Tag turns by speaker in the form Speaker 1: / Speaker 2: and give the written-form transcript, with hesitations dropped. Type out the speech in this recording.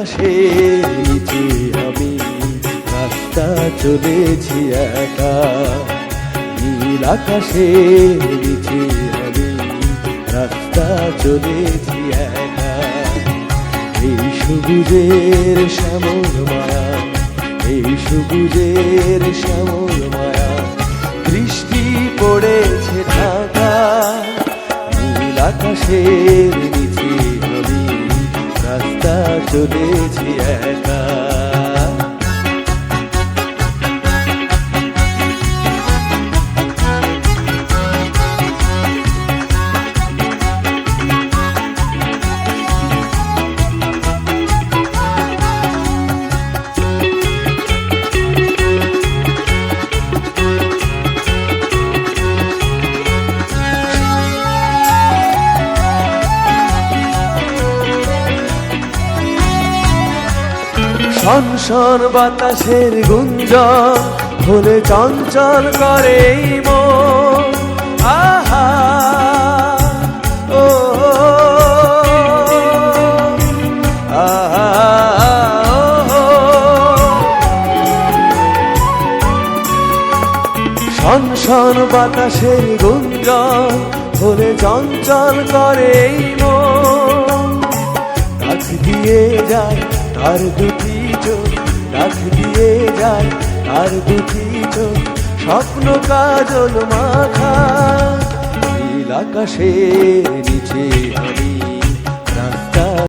Speaker 1: আকাশের নিচে আমি রাস্তা চলেছি একা, নীল আকাশের নিচে আমি রাস্তা চলেছি একা। এই সবুজের শ্যামল মায়া, এই সবুজের শ্যামল মায়া, বৃষ্টি পড়েছে ঢাকা। নীল আকাশের নিচে আমি রাস্তা চলেছি একা। শনশন বাতাসের গুঞ্জন হলে চঞ্চল করে এই মন। আহা ও আহা ও, শনশন বাতাসের গুঞ্জন হলে চঞ্চল করে এই মন। কাছ দিয়ে যায় তার দুটি চোখ, কাছ দিয়ে যায় তার দুটি চোখ, স্বপ্ন কাজল মাখা। নীল আকাশের নিচে আমি